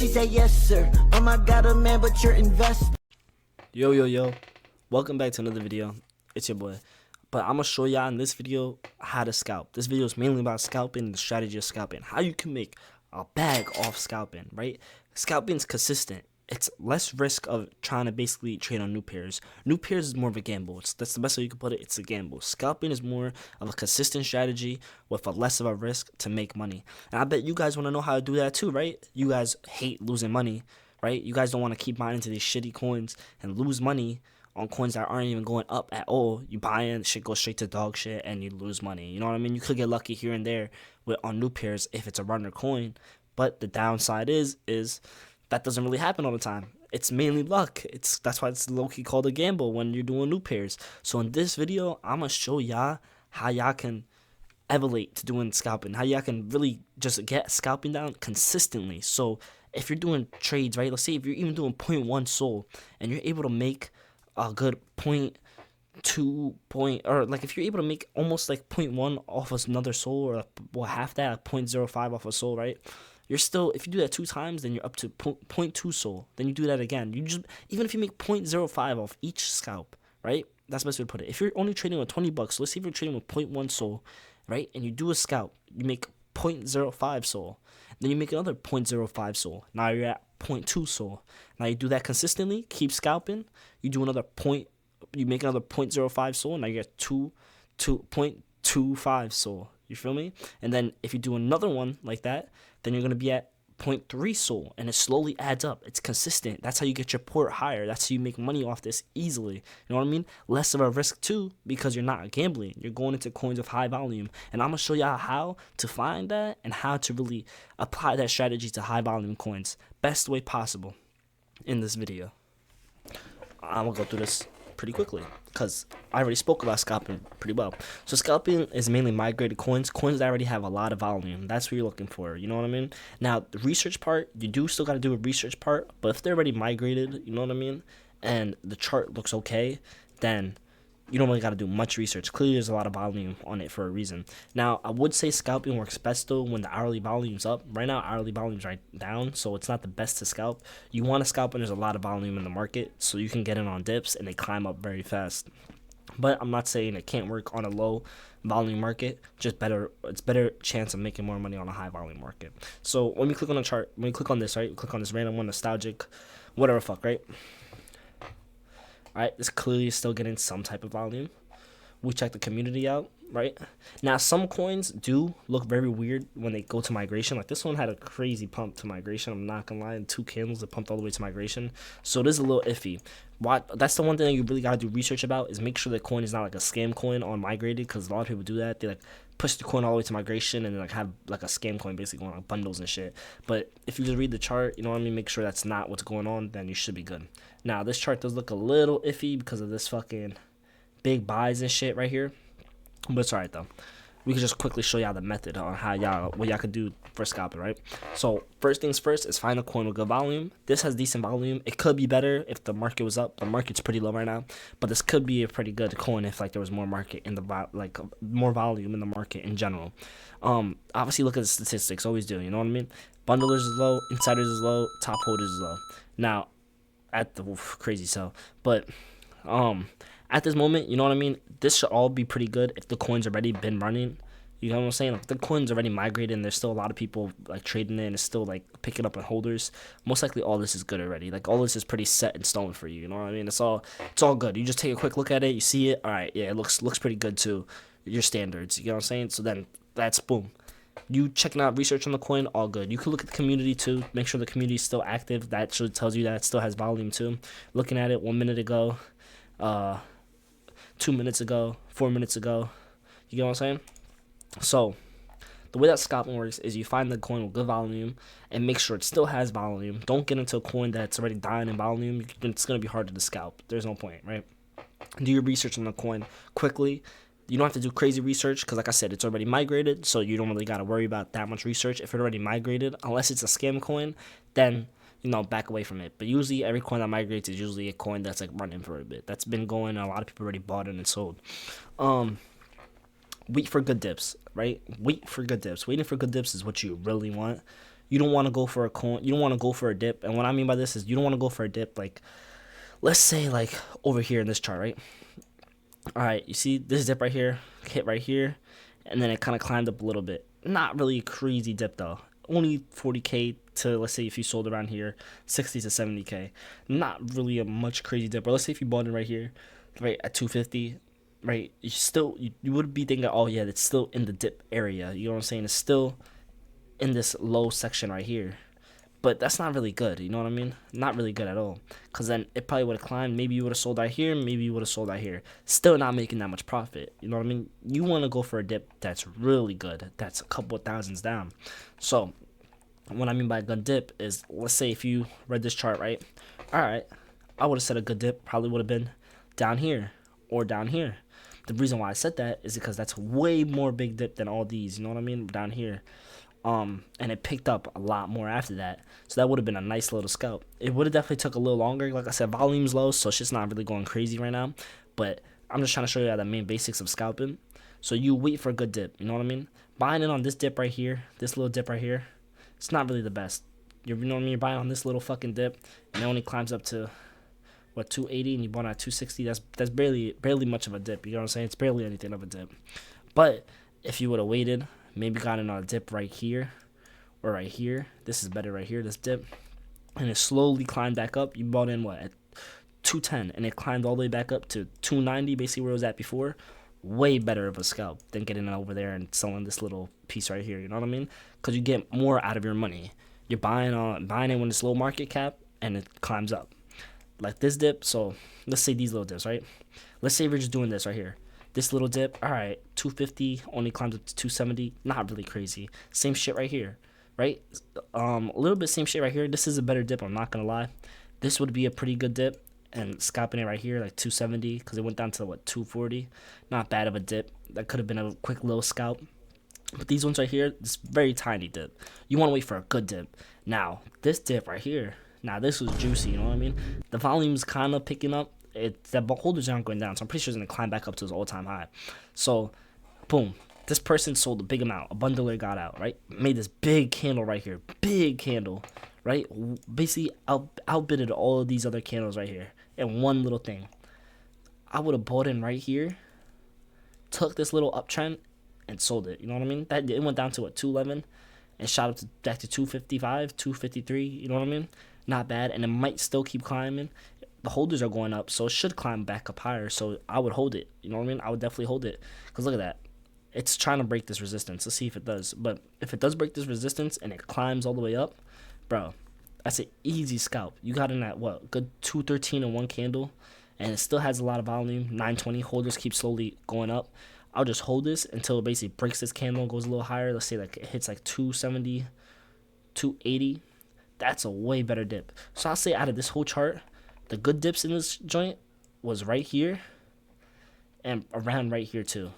She said, yes, sir. I got a man, but you're investing. Yo, welcome back to another video. It's your boy. But I'm gonna show y'all in this video how to scalp. This video is mainly about scalping, the strategy of scalping, how you can make a bag off scalping, right? Scalping's consistent. It's less risk of trying to basically trade on new pairs. New pairs is more of a gamble. That's the best way you can put it. It's a gamble. Scalping is more of a consistent strategy with a less of a risk to make money. And I bet you guys want to know how to do that too, right? You guys hate losing money, right? You guys don't want to keep buying into these shitty coins and lose money on coins that aren't even going up at all. You buy in, shit goes straight to dog shit, and you lose money. You know what I mean? You could get lucky here and there with on new pairs if it's a runner coin, but the downside is that doesn't really happen all the time. It's mainly luck. That's why it's low-key called a gamble when you're doing new pairs. So in this video, I'm gonna show y'all how y'all can elevate to doing scalping, how y'all can really just get scalping down consistently. So if you're doing trades, right, let's say if you're even doing 0.1 soul and you're able to make a good 0.2 or like if you're able to make almost like 0.1 off of another soul, or well, half that, like 0.05 off a soul, right? You're still, if you do that 2 times, then you're up to 0.2 soul. Then you do that again. You just, even if you make 0.05 off each scalp, right? That's the best way to put it. If you're only trading with $20, let's say if you're trading with 0.1 soul, right? And you do a scalp, you make 0.05 soul. Then you make another 0.05 soul. Now you're at 0.2 soul. Now you do that consistently, keep scalping. You do another you make another 0.05 soul. Now you get 0.25 soul. You feel me? And then if you do another one like that, then you're going to be at 0.3 soul, and it slowly adds up. It's consistent. That's how you get your port higher. That's how you make money off this easily. You know what I mean? Less of a risk too, because you're not gambling. You're going into coins with high volume, and I'm going to show y'all how to find that and how to really apply that strategy to high volume coins best way possible in this video. I'm going to go through this pretty quickly because I already spoke about scalping pretty well. So scalping is mainly migrated coins that already have a lot of volume. That's what you're looking for. You know what I mean? Now the research part, you do still got to do a research part, but if they're already migrated, you know what I mean, and the chart looks okay, then you don't really got to do much research. Clearly there's a lot of volume on it for a reason. Now I would say scalping works best though when the hourly volume's up. Right now hourly volume's right down, so it's not the best to scalp. You want to scalp when there's a lot of volume in the market, so you can get in on dips and they climb up very fast. But I'm not saying it can't work on a low volume market. Just it's better chance of making more money on a high volume market. So when we click on the chart, when we click on this, right, we click on this random one, nostalgic, whatever fuck, right? Alright, this clearly is still getting some type of volume. We check the community out, right? Now, some coins do look very weird when they go to migration. Like this one had a crazy pump to migration. I'm not gonna lie, in 2 candles it pumped all the way to migration. So it is a little iffy. That's the one thing that you really gotta do research about, is make sure the coin is not like a scam coin on migrated, because a lot of people do that. They like push the coin all the way to migration and like have like a scam coin basically going on bundles and shit. But if you just read the chart, you know what I mean, make sure that's not what's going on, then you should be good. Now this chart does look a little iffy because of this fucking big buys and shit right here, but it's alright though. We can just quickly show y'all the method on how what y'all could do for scalping, right? So first things first is find a coin with good volume. This has decent volume. It could be better if the market was up. The market's pretty low right now, but this could be a pretty good coin if like there was more market in the more volume in the market in general. Obviously look at the statistics. Always do. You know what I mean? Bundlers is low, insiders is low, top holders is low. Now at the crazy sell, but at this moment, you know what I mean, this should all be pretty good if the coin's already been running. You know what I'm saying? Like the coin's already migrated and there's still a lot of people like trading it and it's still like picking up on holders. Most likely all this is good already. Like all this is pretty set in stone for you. You know what I mean? It's all good. You just take a quick look at it, you see it, all right, yeah, it looks pretty good to your standards. You know what I'm saying? So then that's boom. You checking out research on the coin, all good. You can look at the community too. Make sure the community is still active. That should tells you that it still has volume too. Looking at it 1 minute ago, 2 minutes ago, 4 minutes ago. You get what I'm saying? So the way that scalping works is you find the coin with good volume and make sure it still has volume. Don't get into a coin that's already dying in volume. It's going to be harder to scalp. There's no point, right? Do your research on the coin quickly. You don't have to do crazy research because, like I said, it's already migrated, so you don't really got to worry about that much research. If it's already migrated, unless it's a scam coin, then you know, back away from it. But usually every coin that migrates is usually a coin that's like running for a bit. That's been going, a lot of people already bought it and sold. Wait for good dips, right? Wait for good dips. Waiting for good dips is what you really want. you don't want to go for a coin. You don't want to go for a dip. And what I mean by this is you don't want to go for a dip like, let's say like over here in this chart, right? All right, you see this dip right here, hit right here, and then it kind of climbed up a little bit. Not really a crazy dip though. Only 40K to, let's say if you sold around here, 60 to 70K. Not really a much crazy dip. Or let's say if you bought it right here, right at 250, right? You would be thinking, oh yeah, it's still in the dip area. You know what I'm saying? It's still in this low section right here. But that's not really good, you know what I mean? Not really good at all. Because then it probably would have climbed. Maybe you would have sold out here. Maybe you would have sold out here. Still not making that much profit. You know what I mean? You want to go for a dip that's really good. That's a couple of thousands down. So what I mean by a good dip is, let's say if you read this chart, right? All right, I would have said a good dip probably would have been down here or down here. The reason why I said that is because that's way more big dip than all these. You know what I mean? Down here. And it picked up a lot more after that, so that would have been a nice little scalp. It would have definitely took a little longer. Like I said, volume's low, so it's just not really going crazy right now, but I'm just trying to show you the main basics of scalping. So you wait for a good dip, you know what I mean? Buying it on this dip right here, this little dip right here, it's not really the best. You know what I mean? You're buying on this little fucking dip, and it only climbs up to what, 280, and you bought at 260. That's barely much of a dip. You know what I'm saying? It's barely anything of a dip. But if you would have waited, maybe got in on a dip right here or right here. This is better right here, this dip. And it slowly climbed back up. You bought in what, at 210, and it climbed all the way back up to 290, basically where it was at before. Way better of a scalp than getting over there and selling this little piece right here. You know what I mean? Because you get more out of your money. You're buying it when it's low market cap and it climbs up like this dip. So let's say these little dips, right? Let's say we're just doing this right here. This little dip, all right, 250 only climbs up to 270. Not really crazy. Same shit right here, right? A little bit same shit right here. This is a better dip, I'm not gonna lie. This would be a pretty good dip, and scalping it right here like 270 because it went down to what, 240. Not bad of a dip. That could have been a quick little scalp. But these ones right here, this very tiny dip. You want to wait for a good dip. Now this dip right here, now this was juicy. You know what I mean? The volume's kind of picking up. The holders aren't going down, so I'm pretty sure it's gonna climb back up to its all-time high. So, boom, this person sold a big amount. A bundler got out, right? Made this big candle right here, big candle, right? Basically, outbidded all of these other candles right here in one little thing. I would have bought in right here, took this little uptrend, and sold it. You know what I mean? That it went down to what, 211, and shot up to back to 255, 253. You know what I mean? Not bad, and it might still keep climbing. The holders are going up, so it should climb back up higher. So I would hold it. You know what I mean? I would definitely hold it. Because look at that. It's trying to break this resistance. Let's see if it does. But if it does break this resistance and it climbs all the way up, bro, that's an easy scalp. You got in that, what, good 213 in one candle. And it still has a lot of volume. 920 holders keep slowly going up. I'll just hold this until it basically breaks this candle, goes a little higher. Let's say like it hits like 270, 280. That's a way better dip. So I'll say out of this whole chart, the good dips in this joint was right here and around right here too.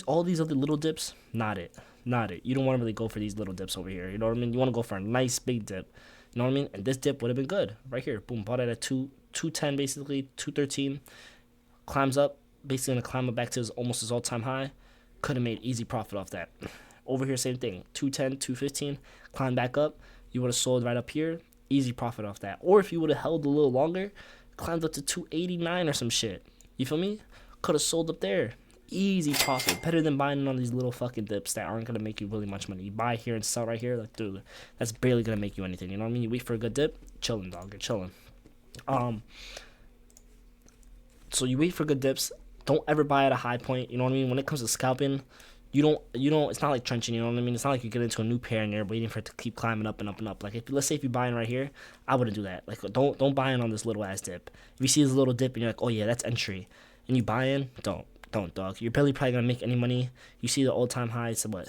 All these other little dips, not it. You don't want to really go for these little dips over here. You know what I mean? You want to go for a nice big dip. You know what I mean? And this dip would have been good right here. Boom, bought it at 210 basically, 213. Climbs up, basically gonna climb up back to almost his all-time high. Could have made easy profit off that. Over here, same thing. 210, 215, climb back up. You would have sold right up here. Easy profit off that. Or if you would have held a little longer, climbed up to 289 or some shit. You feel me? Could have sold up there. Easy profit. Better than buying on these little fucking dips that aren't going to make you really much money. You buy here and sell right here. Like, dude, that's barely going to make you anything. You know what I mean? You wait for a good dip. Chilling, dog. You're chilling. So you wait for good dips. Don't ever buy at a high point. You know what I mean? When it comes to scalping, you don't, it's not like trenching, you know what I mean? It's not like you get into a new pair and you're waiting for it to keep climbing up and up and up. Like, let's say if you're buying right here, I wouldn't do that. Like, don't buy in on this little ass dip. If you see this little dip and you're like, oh yeah, that's entry, and you buy in, don't, dog. You're barely probably gonna make any money. You see the all-time high, it's what?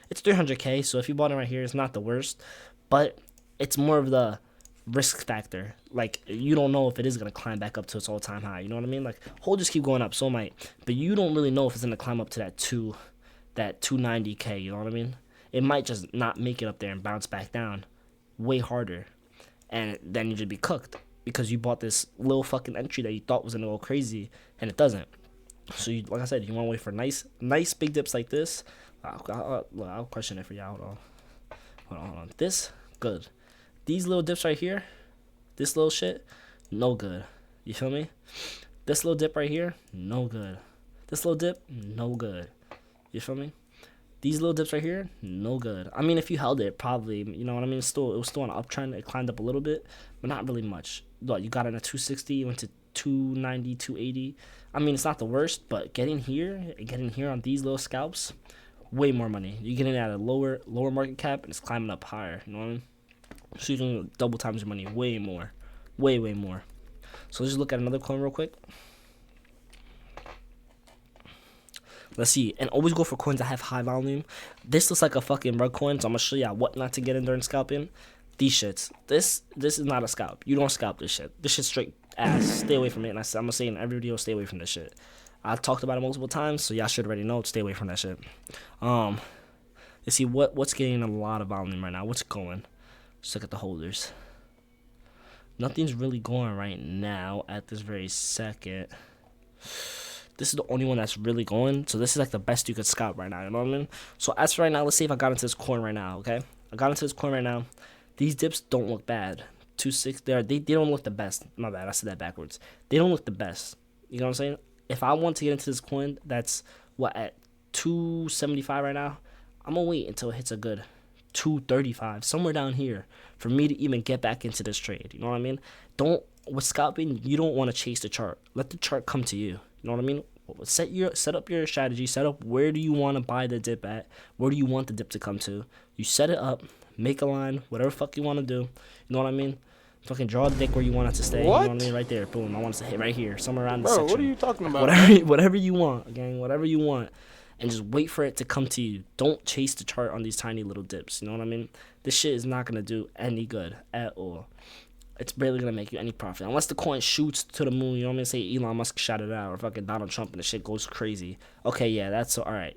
It's 300K, so if you bought it right here, it's not the worst, but it's more of the risk factor. Like, you don't know if it is gonna climb back up to its all-time high, you know what I mean? Like, holders keep going up, so might, but you don't really know if it's gonna climb up to that 290K, you know what I mean? It might just not make it up there and bounce back down way harder, and then you just be cooked because you bought this little fucking entry that you thought was gonna go crazy, and it doesn't. So you, like I said, you want to wait for nice big dips like this. I'll question it for y'all. Hold on. hold on. This, good. These little dips right here, this little shit, no good. You feel me? This little dip right here, no good. This little dip, no good. You feel me? These little dips right here, no good. I mean, if you held it, probably, you know what I mean? It was still on an uptrend. It climbed up a little bit, but not really much. Look, you got in at 260, went to 290, 280. I mean, it's not the worst, but getting here on these little scalps, way more money. You're getting at a lower market cap, and it's climbing up higher. You know what I mean? So you can double times your money, way more, way more. So let's just look at another coin real quick. Let's see, and always go for coins that have high volume. This looks like a fucking rug coin, so I'm gonna show y'all what not to get in during scalping. These shits. This is not a scalp. You don't scalp this shit. This shit's straight ass. Stay away from it. And I'm gonna say in every video, stay away from this shit. I've talked about it multiple times, so y'all should already know. Stay away from that shit. Let's see what's getting a lot of volume right now. What's going? Just look at the holders. Nothing's really going right now at this very second. This is the only one that's really going. So this is like the best you could scalp right now. You know what I mean? So as for right now, let's see if I got into this coin right now. Okay, I got into this coin right now. These dips don't look bad. 2.6. They don't look the best. My bad. I said that backwards. They don't look the best. You know what I'm saying? If I want to get into this coin, that's what at 275 right now. I'm gonna wait until it hits a good 235, somewhere down here, for me to even get back into this trade. You know what I mean? With scalping, you don't want to chase the chart. Let the chart come to you. You know what I mean? Set up your strategy. Set up where do you want to buy the dip at? Where do you want the dip to come to? You set it up. Make a line. Whatever fuck you want to do. You know what I mean? Fucking draw the dick where you want it to stay. What? You know what I mean? Right there. Boom. I want it to hit right here. Somewhere around the Bro, section. what are you talking about? Whatever you want, gang. Whatever you want. And just wait for it to come to you. Don't chase the chart on these tiny little dips. You know what I mean? This shit is not going to do any good at all. It's barely going to make you any profit. Unless the coin shoots to the moon. You know what I mean? Say Elon Musk shot it out. Or fucking Donald Trump and the shit goes crazy. Okay, yeah, that's alright.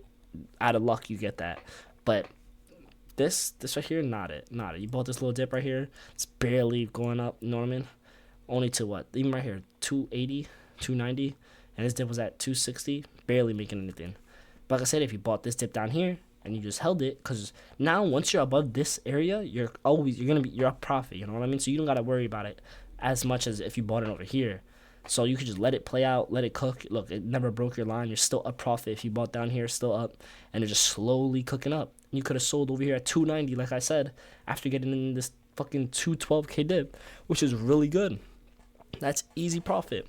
Out of luck, you get that. But this right here, not it. You bought this little dip right here. It's barely going up. You know what I mean? Only to what? Even right here, 280, 290. And this dip was at 260. Barely making anything. But like I said, if you bought this dip down here and you just held it, because now once you're above this area, you're a profit. You know what I mean? So you don't gotta worry about it as much as if you bought it over here. So you could just let it play out, let it cook. Look, it never broke your line. You're still a profit if you bought down here, still up, and it's just slowly cooking up. You could have sold over here at 290, like I said, after getting in this fucking 212k dip, which is really good. That's easy profit.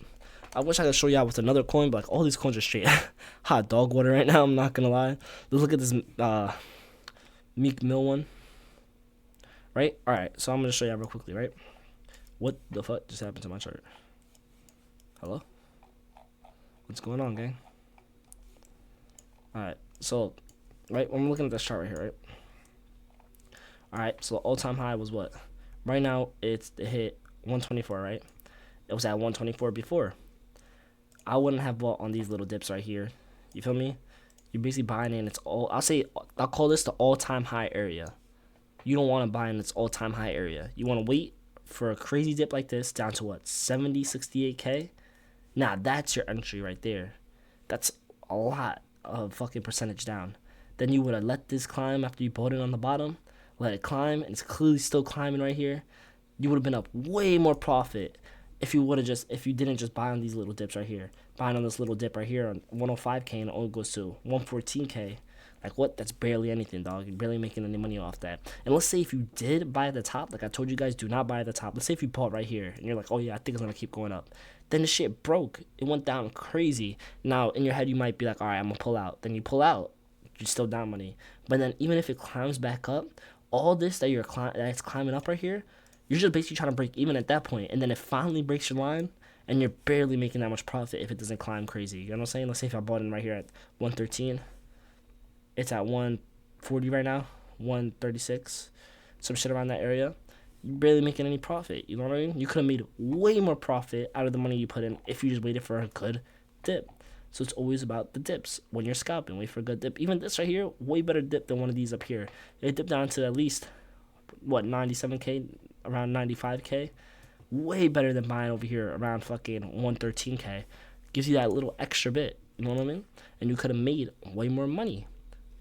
I wish I could show y'all with another coin, but like all these coins are straight hot dog water right now. I'm not gonna lie. Let's look at this Meek Mill one. Right? All right. So I'm gonna show y'all real quickly. Right? What the fuck just happened to my chart? Hello? What's going on, gang? All right. So, right, I'm looking at this chart right here. Right? All right. So all-time high was what? Right now it hit 124. Right? It was at 124 before. I wouldn't have bought on these little dips right here. You feel me? You're basically buying in I'll call this the all-time high area. You don't want to buy in its all-time high area. You want to wait for a crazy dip like this down to what? 70, 68k? Nah, that's your entry right there. That's a lot of fucking percentage down. Then you would have let this climb after you bought it on the bottom. Let it climb, and it's clearly still climbing right here. You would have been up way more profit if you didn't just buy on these little dips right here. Buying on this little dip right here on 105k and it only goes to 114k. Like what? That's barely anything, dog. You're barely making any money off that. And let's say if you did buy at the top, like I told you guys, do not buy at the top. Let's say if you bought right here and you're like, oh yeah, I think it's gonna keep going up. Then the shit broke. It went down crazy. Now in your head you might be like, all right, I'm gonna pull out. Then you pull out, you're still down money. But then even if it climbs back up, all this that's climbing up right here, you're just basically trying to break even at that point, and then it finally breaks your line, and you're barely making that much profit if it doesn't climb crazy. You know what I'm saying? Let's say if I bought in right here at 113, it's at 140 right now, 136, some shit around that area. You're barely making any profit. You know what I mean? You could have made way more profit out of the money you put in if you just waited for a good dip. So it's always about the dips when you're scalping. Wait for a good dip. Even this right here, way better dip than one of these up here. It dipped down to at least, what, 97k? Around 95k, way better than buying over here around fucking 113k. Gives you that little extra bit, you know what I mean? And you could have made way more money,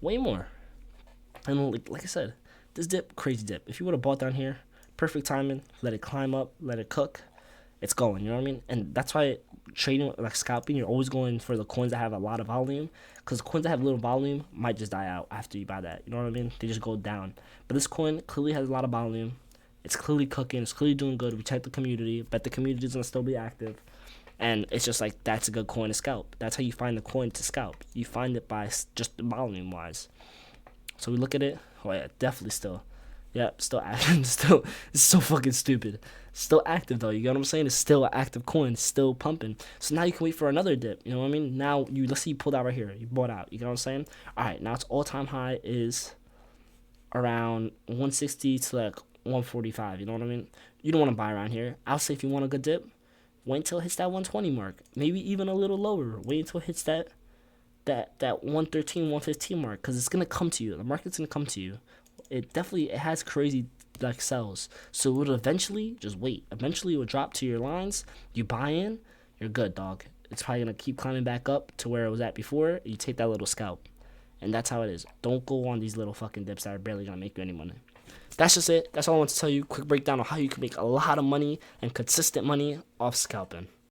way more. And like I said, This dip, crazy dip. If you would have bought down here, perfect timing, let it climb up, let it cook, it's going, you know what I mean? And that's why trading, like scalping, you're always going for the coins that have a lot of volume, because coins that have little volume might just die out after you buy that, you know what I mean? They just go down. But this coin clearly has a lot of volume. It's clearly cooking, it's clearly doing good. We checked the community, bet the community is gonna still be active. And it's just like, that's a good coin to scalp. That's how you find the coin to scalp. You find it by just volume wise. So we look at it. Oh yeah, definitely still. Yep, still active. Still, it's so fucking stupid. Still active though. You get what I'm saying? It's still an active coin. It's still pumping. So now you can wait for another dip. You know what I mean? Now let's see you pulled out right here. You bought out. You get what I'm saying? All right. Now its all-time high is around 160 to like 145. You know what I mean? You don't want to buy around here. I'll say if you want a good dip, wait until it hits that 120 mark. Maybe even a little lower. Wait until it hits that 113, 115 mark, because it's gonna come to you. The market's gonna come to you. It has crazy like sells. So it would eventually, just wait. Eventually it will drop to your lines. You buy in, you're good, dog. It's probably gonna keep climbing back up to where it was at before. You take that little scalp. And that's how it is. Don't go on these little fucking dips that are barely gonna make you any money. That's just it. That's all I want to tell you. Quick breakdown on how you can make a lot of money and consistent money off scalping.